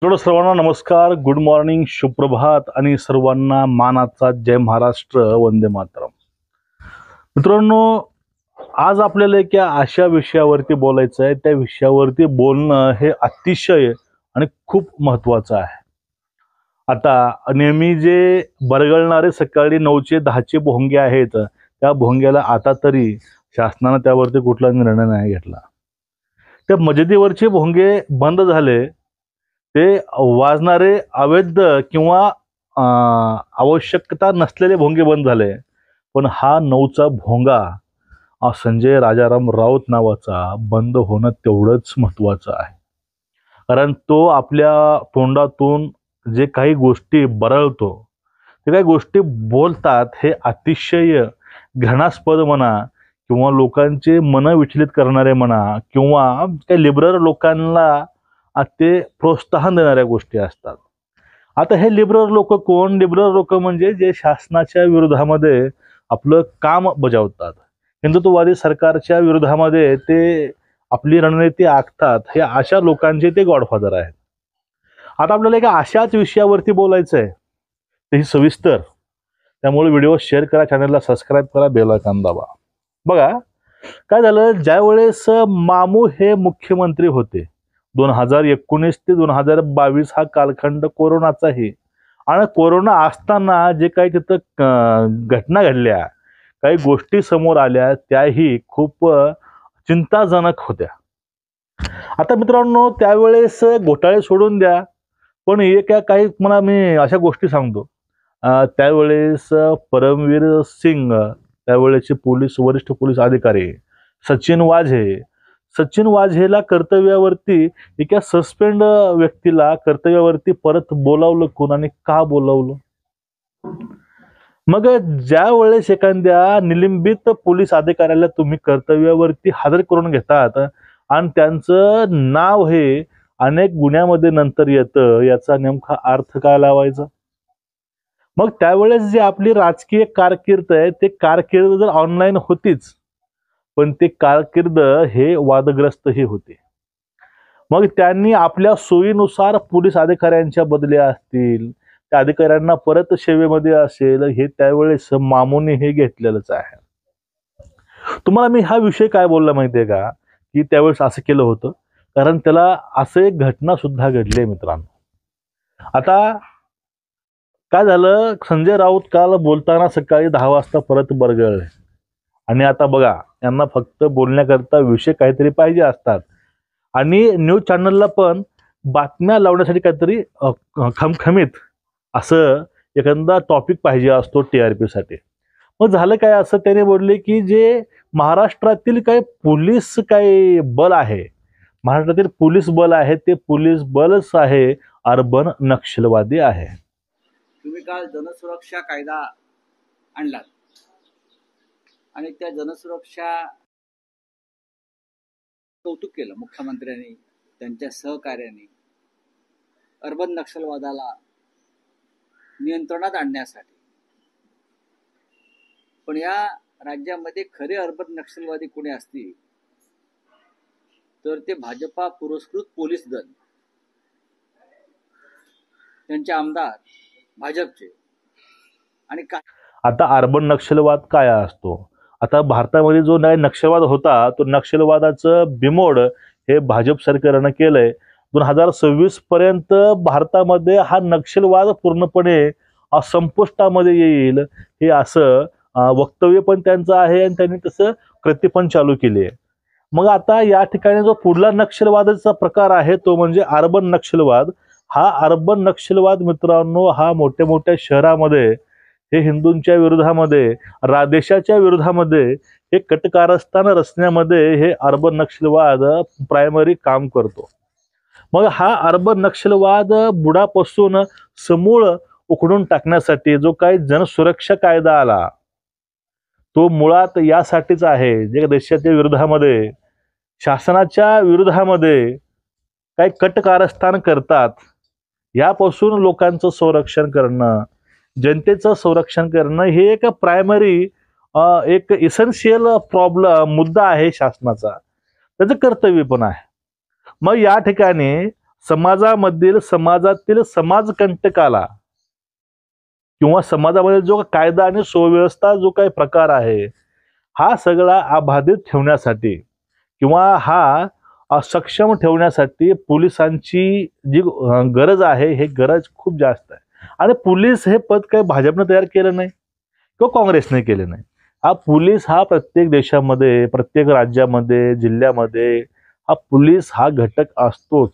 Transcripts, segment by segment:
थोडं सर्वांना नमस्कार, गुड मॉर्निंग, सुप्रभात आणि सर्वांना मानाचा जय महाराष्ट्र, वंदे मातरम. मित्रांनो, आज आपल्याला एका अशा विषयावरती बोलायचं आहे. त्या विषयावरती बोलणं हे अतिशय आणि खूप महत्त्वाचं आहे. आता नेहमी जे बरगळणारे सकाळी 9चे 10चे भोंगे आहेत, त्या भोंग्याला आता तरी शासनानं त्यावरती कुठला निर्णय नाही घेतला. त्या मजिदीवरचे भोंगे बंद झाले. ते वाजणारे अवैध किंवा आवश्यकता नसलेले भोंगे बंद झाले. पण हा 9चा भोंगा संजय राजाराम राऊत नावाचा बंद होणं तेवढंच महत्त्वाचं आहे. कारण तो आपल्या तोंडातून जे काही गोष्टी बरळतो, ते काही गोष्टी बोलतात हे अतिशय घृणास्पद म्हणा किंवा लोकांचे मनं विचलित करणारे म्हणा किंवा काही लिबरल लोकांना ते प्रोत्साहन देणाऱ्या गोष्टी असतात. आता हे लिबरल लोक कोण? लिबरल लोक म्हणजे जे शासनाच्या विरोधामध्ये आपलं काम बजावतात, हिंदुत्ववादी सरकारच्या विरोधामध्ये ते आपली रणनीती आखतात. हे अशा लोकांचे ते गॉडफादर आहेत. आता आपल्याला एका अशाच विषयावरती बोलायचं आहे, तेही सविस्तर. त्यामुळे व्हिडिओ शेअर करा, चॅनलला सबस्क्राईब करा, बेल आयकॉन दाबा. बघा काय झालं, ज्यावेळेस मामू हे मुख्यमंत्री होते 2019 ते 2022 हा कालखंड कोरोनाचाही, आणि कोरोना असताना जे काही तिथं घटना घडल्या, काही गोष्टी समोर आल्या, त्याही खूप चिंताजनक होत्या. आता मित्रांनो, त्यावेळेस घोटाळे सोडून द्या, पण काही मला मी अशा गोष्टी सांगतो. त्यावेळेस परमवीर सिंग, त्यावेळेचे वरिष्ठ पोलीस अधिकारी सचिन वाझेला कर्तव्यावरती, एका सस्पेंड व्यक्तीला कर्तव्यावरती परत बोलावलं कोण आणि का बोलावलं? मग ज्या वेळेस एखाद्या निलंबित पोलीस अधिकाऱ्याला तुम्ही कर्तव्यावरती हजर करून घेतात आणि त्यांचं नाव हे अनेक गुन्ह्यामध्ये नंतर येतं, याचा नेमका अर्थ काय लावायचा? मग त्यावेळेस जी आपली राजकीय कारकीर्द आहे, ते कारकीर्द जर ऑनलाईन होतीच, पण ते कारकीर्द हे वादग्रस्तही होते. मग त्यांनी आपल्या सोयीनुसार पोलीस अधिकाऱ्यांच्या बदल्या असतील, त्या अधिकाऱ्यांना परत सेवेमध्ये असेल, हे त्यावेळेस मामूने हे घेतलेलंच आहे. तुम्हाला मी हा विषय काय बोलला माहितीये का, की त्यावेळेस असं केलं होतं कारण त्याला असं एक घटना सुद्धा घडली मित्रांनो. आता काय झालं, संजय राऊत काल बोलताना सकाळी 10 वाजता परत बरगळले. आणि आता बघा, यांना फक्त बोलण्याकरता विषय काहीतरी पाहिजे असतात, आणि न्यूज चॅनलला पण बातम्या लावण्यासाठी काहीतरी खमखमीत असं एखादा टॉपिक पाहिजे असतो TRP साठी. मग झालं काय, असं त्याने बोलले की जे महाराष्ट्रातील काही पोलीस काही बल आहे, महाराष्ट्रातील पोलीस बल आहे, ते पोलीस बलच आहे अर्बन नक्षलवादी आहे. तुम्ही काल जनसुरक्षा कायदा आणलात आणि त्या जनसुरक्षा कौतुक केलं मुख्यमंत्र्यांनी, त्यांच्या सहकार्याने अर्बन नक्षलवादाला नियंत्रणात आणण्यासाठी. पण या राज्यामध्ये खरे अर्बन नक्षलवादी कोणी असतील तर ते भाजपा पुरस्कृत पोलीस दल, त्यांचे आमदार भाजपचे. आणि आता अर्बन नक्षलवाद काय असतो? आता भारतामध्ये जो नक्षलवाद होता, तो नक्षलवादाचं बिमोड हे भाजप सरकारनं केलंय. 2026 पर्यंत भारतामध्ये हा नक्षलवाद पूर्णपणे संपुष्टामध्ये येईल, हे असं वक्तव्य पण त्यांचं आहे आणि त्यांनी तसं कृती पण चालू केली आहे. मग आता या ठिकाणी जो पुढला नक्षलवादाचा प्रकार आहे, तो म्हणजे अर्बन नक्षलवाद. हा अर्बन नक्षलवाद मित्रांनो, हा मोठ्या मोठ्या शहरामध्ये हे हिंदूंच्या विरोधामध्ये, देशाच्या विरोधामध्ये हे कटकारस्थान रचण्यामध्ये हे अर्बन नक्षलवाद प्रायमरी काम करतो. मग हा अर्बन नक्षलवाद बुडापासून समूळ उखडून टाकण्यासाठी जो काही जनसुरक्षा कायदा आला, तो मुळात यासाठीच आहे, जे देशाच्या विरोधामध्ये, शासनाच्या विरोधामध्ये काही कटकारस्थान करतात, यापासून लोकांचं संरक्षण करणं, जनतेचं संरक्षण करणं, हे एक प्रायमरी एक इसेन्शियल मुद्दा आहे शासनाचा, त्याचं कर्तव्य पण आहे. मग या ठिकाणी समाजातील समाजकंटकाला किंवा समाजामध्ये जो कायदा आणि सुव्यवस्था जो काही प्रकार आहे हा सगळा अबाधित ठेवण्यासाठी किंवा हा सक्षम ठेवण्यासाठी पोलिसांची जी गरज आहे हे गरज खूप जास्त आहे. आणि पोलीस हे पद काही भाजपने तयार केलं नाही किंवा काँग्रेसने केलं नाही. पोलीस हा प्रत्येक देशामध्ये, प्रत्येक राज्यामध्ये, जिल्ह्यामध्ये पोलीस हा घटक असतोच.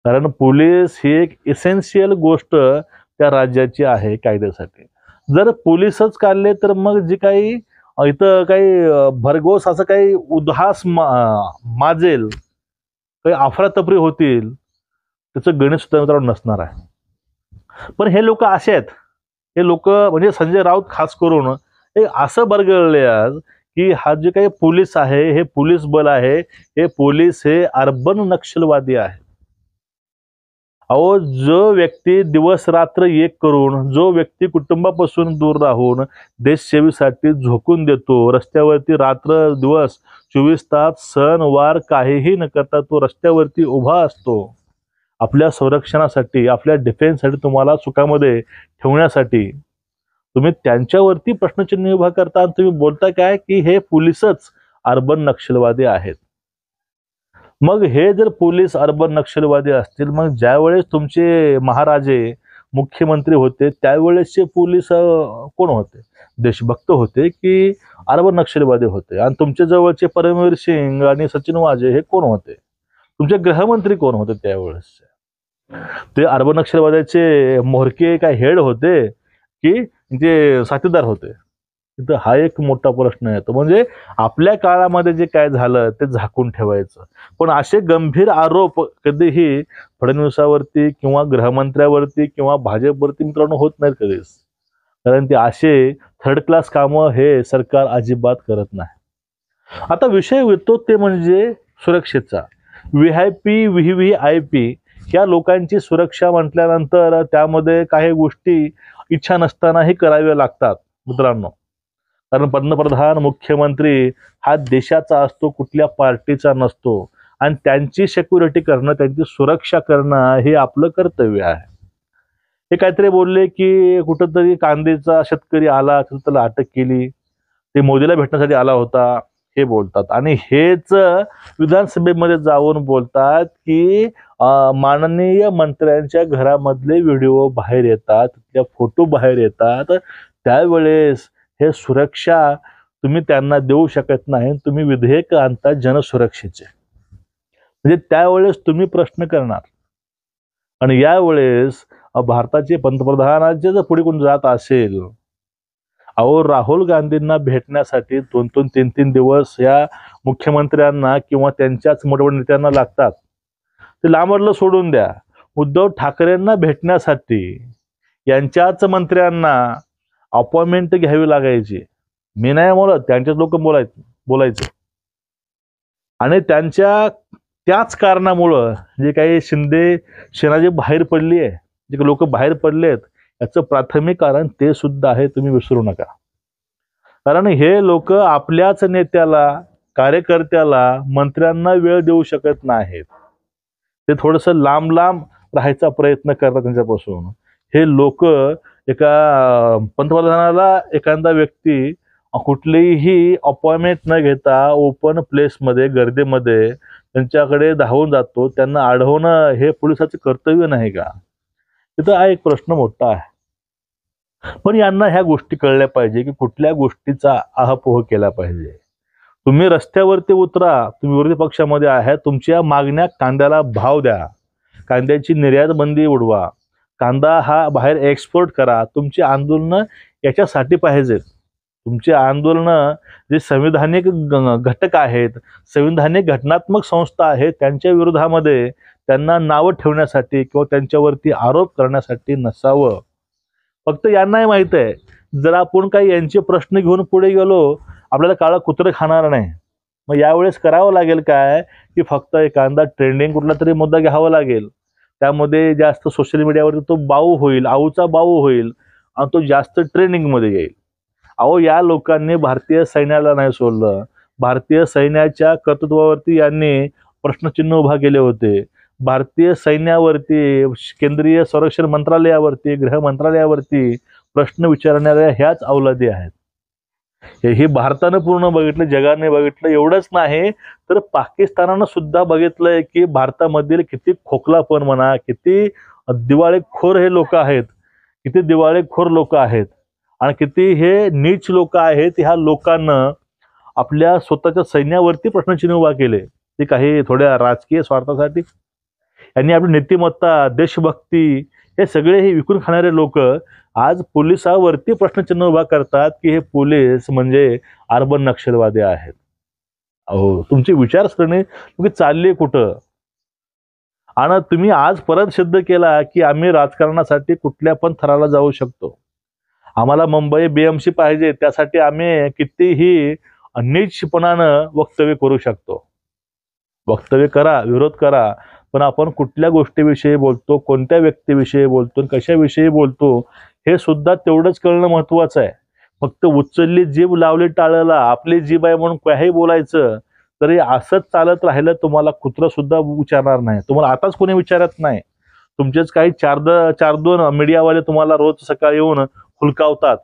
कारण पोलीस ही एक इसेन्शियल गोष्ट त्या राज्याची आहे कायद्यासाठी. जर पोलीसच काढले तर मग जी काही इथं काही भरघोस असं काही उद्हास माजेल, काही अफरातफरी होतील, त्याचं गणित सुद्धा मित्रांनो नसणार आहे. पण हे लोक असे आहेत, हे लोक म्हणजे संजय राऊत खास करून हे असं बरगळले आज की हा जे काही पोलीस आहे, हे पोलीस बल आहे, हे पोलीस हे अर्बन नक्षलवादी आहे. अहो, जो व्यक्ती दिवस रात्र एक करून, जो व्यक्ती कुटुंबापासून दूर राहून देशसेवेसाठी झोकून देतो, रस्त्यावरती रात्र दिवस 24 तास सण वार काहीही न करता तो रस्त्यावरती उभा असतो आपल्या संरक्षणासाठी, आपल्या डिफेन्ससाठी, तुम्हाला सुखामध्ये ठेवण्यासाठी, तुम्ही त्यांच्यावरती प्रश्नचिन्ह उभा करता आणि तुम्ही बोलता काय की हे पोलीसच अर्बन नक्षलवादी आहेत. मग हे जर पोलीस अर्बन नक्षलवादी असतील, मग ज्यावेळेस तुमचे महाराजे मुख्यमंत्री होते त्यावेळेसचे पोलीस कोण होते? देशभक्त होते की अर्बन नक्षलवादी होते? आणि तुमच्या जवळचे परमवीर सिंग आणि सचिन वाजे हे कोण होते? तुमचे गृहमंत्री कोण होते त्यावेळेसचे? ते अर्बन नक्षलवाद्याचे मोहरके काय हेड होते की ते साथीदार होते? तिथं हा एक मोठा प्रश्न येतो. म्हणजे आपल्या काळामध्ये जे काय झालं ते झाकून ठेवायचं. पण असे गंभीर आरोप कधीही फडणवीसावरती किंवा गृहमंत्र्यावरती किंवा भाजपवरती मित्रांनो होत नाहीत कधीच. कारण ते असे थर्ड क्लास कामं हे सरकार अजिबात करत नाही. आता विषय येतो ते म्हणजे सुरक्षेचा. VIP, VVIP ह्या लोकांची सुरक्षा म्हटल्यानंतर त्यामध्ये काही गोष्टी इच्छा नसतानाही कराव्या लागतात मित्रांनो. कारण पंतप्रधान, मुख्यमंत्री हा देशाचा असतो, कुठल्या पार्टीचा नसतो. आणि त्यांची सिक्युरिटी करणं, त्यांची सुरक्षा करणं हे आपलं कर्तव्य आहे. हे काहीतरी बोलले की कुठंतरी कांद्याचा शेतकरी आला, त्याला अटक केली, ते मोदीला भेटण्यासाठी आला होता हे बोलतात. आणि हेच विधानसभेमध्ये जाऊन बोलतात की माननीय मंत्र्यांच्या घरामधले व्हिडिओ बाहेर येतात, त्या फोटो बाहेर येतात, त्यावेळेस हे सुरक्षा तुम्ही त्यांना देऊ शकत नाही, तुम्ही विधेयक आणता जनसुरक्षेचे. म्हणजे त्यावेळेस तुम्ही प्रश्न करणार. आणि यावेळेस भारताचे पंतप्रधानाचे जर पुढे कोण जात असेल, अहो राहुल गांधींना भेटण्यासाठी 2-2, 3-3 दिवस या मुख्यमंत्र्यांना किंवा त्यांच्याच मोठ्या नेत्यांना लागतात. ते लांबडलं सोडून द्या, उद्धव ठाकरेंना भेटण्यासाठी यांच्याच मंत्र्यांना अपॉइंटमेंट घ्यावी लागायची. मी नाही बोलत, त्यांचेच लोक बोलायचे. आणि त्यांच्या त्याच कारणामुळं जे काही सेना जे बाहेर पडली आहे, जे लोक बाहेर पडलेत, याचं प्राथमिक कारण ते सुद्धा आहे, तुम्ही विसरू नका. कारण हे लोक आपल्याच नेत्याला, कार्यकर्त्याला, मंत्र्यांना वेळ देऊ शकत नाहीत. ते थोडंसं लांब लांब राहायचा प्रयत्न करतात त्यांच्यापासून. हे लोक एका पंतप्रधानाला एखादा व्यक्ती कुठलीही अपॉइंटमेंट न घेता ओपन प्लेसमध्ये, गर्दीमध्ये त्यांच्याकडे धावून जातो, त्यांना अडवणं हे पोलिसाचे कर्तव्य नाही का? तिथं हा एक प्रश्न मोठा आहे. पण यांना ह्या गोष्टी कळल्या पाहिजे की कुठल्या गोष्टीचा अहपोह केला पाहिजे. तुम्ही रस्त्यावरती उतरा, तुम्ही विरोधी पक्षामध्ये आहे, तुमच्या मागण्या कांद्याला भाव द्या, कांद्याची निर्यात बंदी उडवा, कांदा हा बाहेर एक्सपोर्ट करा. तुमची आंदोलनं याच्यासाठी पाहिजेत. तुमची आंदोलनं जे संविधानिक घटक आहेत, संविधानिक घटनात्मक संस्था आहेत, त्यांच्या विरोधामध्ये त्यांना नावं ठेवण्यासाठी किंवा त्यांच्यावरती आरोप करण्यासाठी नसावं. फक्त यांनाही माहित आहे, जर आपण काही यांचे प्रश्न घेऊन पुढे गेलो, आपल्याला काळं कुत्रं खाणार नाही. मग यावेळेस करावं लागेल काय की फक्त एखादा ट्रेंडिंग कुठला तरी मुद्दा घ्यावा लागेल, त्यामध्ये जास्त सोशल मीडियावरती तो बाऊ होईल, आऊचा बाऊ होईल आणि तो जास्त ट्रेंडिंगमध्ये येईल. अहो, या लोकांनी भारतीय सैन्याला नाही सोडलं. भारतीय सैन्याच्या कर्तृत्वावरती यांनी प्रश्नचिन्ह उभा केले होते. भारतीय सैन्यावरती, केंद्रीय संरक्षण मंत्रालयावरती, गृह मंत्रालयावरती प्रश्न विचारणाऱ्या ह्याच अवलादी आहेत. हे भारतानं पूर्ण बघितलं, जगाने बघितलं. एवढंच नाही तर पाकिस्तानानं सुद्धा बघितलंय की भारतामधील किती खोकलापण म्हणा, किती दिवाळेखोर हे लोक आहेत, किती दिवाळेखोर लोक आहेत आणि किती हे नीच लोक आहेत. ह्या लोकांना आपल्या स्वतःच्या सैन्यावरती प्रश्नचिन्ह उभा केले, ते काही थोड्या राजकीय स्वार्थासाठी. यांनी आपली नीतिमत्ता, देशभक्ती हे सगळे हे विकून खाणारे लोक आज पोलिसावरती प्रश्नचिन्ह उभा करतात की हे पोलीस म्हणजे अर्बन नक्षलवादी आहेत. अहो, तुमची विचारसरणी तुम्ही चालली कुठं? आणि तुम्ही आज परत सिद्ध केला की आम्ही राजकारणासाठी कुठल्या पण थराला जाऊ शकतो. आम्हाला मुंबई BMC पाहिजे, त्यासाठी आम्ही कितीही नीचपणानं वक्तव्य करू शकतो. वक्तव्य करा, विरोध करा, पण आपण कुठल्या गोष्टीविषयी बोलतो, कोणत्या व्यक्तीविषयी बोलतो, कशाविषयी बोलतो हे सुद्धा तेवढंच कळणं महत्वाचं आहे. फक्त उचलली जीभ लावली टाळाला, आपली जीभ आहे म्हणून काही बोलायचं, तरी असंच चालत राहिलं तुम्हाला कुत्रं सुद्धा विचारणार नाही. तुम्हाला आताच कोणी विचारत नाही. तुमचेच काही चार दोन मीडियावाले तुम्हाला रोज सकाळी येऊन हुलकावतात.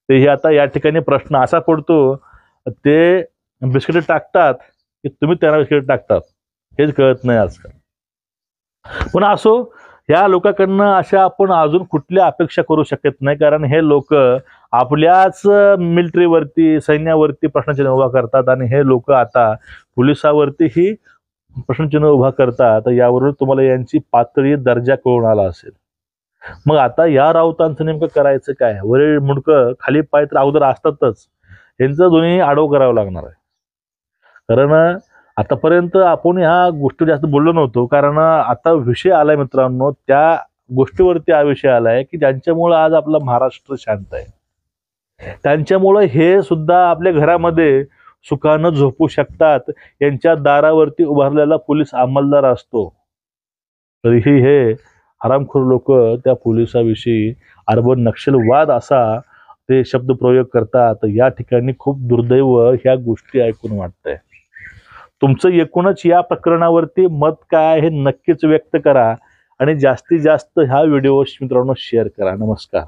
ते हे आता या ठिकाणी प्रश्न असा पडतो, ते बिस्किट टाकतात की तुम्ही त्यांना बिस्किट टाकतात, हेच कळत नाही आजकाल. पण असो, ह्या लोकांकडनं अशा आपण अजून कुठल्या अपेक्षा करू शकत नाही, कारण हे लोक आपल्याच मिलिटरीवरती, सैन्यावरती प्रश्नचिन्ह उभा करतात आणि हे लोक आता पोलिसावरतीही प्रश्नचिन्ह उभा करतात. यावरून तुम्हाला यांची पातळी, दर्जा कळून आला असेल. मग आता या राऊतांचं नेमकं करायचं काय? वरील मुंडकं खाली पाय तर अगोदर असतातच, यांचं दोन्ही आडव करावं लागणार आहे. कारण आतापर्यंत आपण ह्या गोष्टी जास्त बोललो नव्हतो, कारण आता विषय आलाय मित्रांनो, त्या गोष्टीवरती हा विषय आलाय की ज्यांच्यामुळे आज आपला महाराष्ट्र शांत आहे. त्यांच्यामुळे हे सुद्धा आपल्या घरामध्ये सुखानं झोपू शकतात. यांच्या दारावरती उभारलेला पोलीस अंमलदार असतो, तरीही हे हरामखोर लोक त्या पोलिसाविषयी अर्बन नक्षलवाद असा ते शब्द प्रयोग करतात. या ठिकाणी खूप दुर्दैव ह्या गोष्टी ऐकून वाटतंय. तुमचं एकूणच या प्रकरणावरती मत काय आहे हे नक्कीच व्यक्त करा आणि जास्तीत जास्त हा व्हिडिओ मित्रांनो शेअर करा. नमस्कार.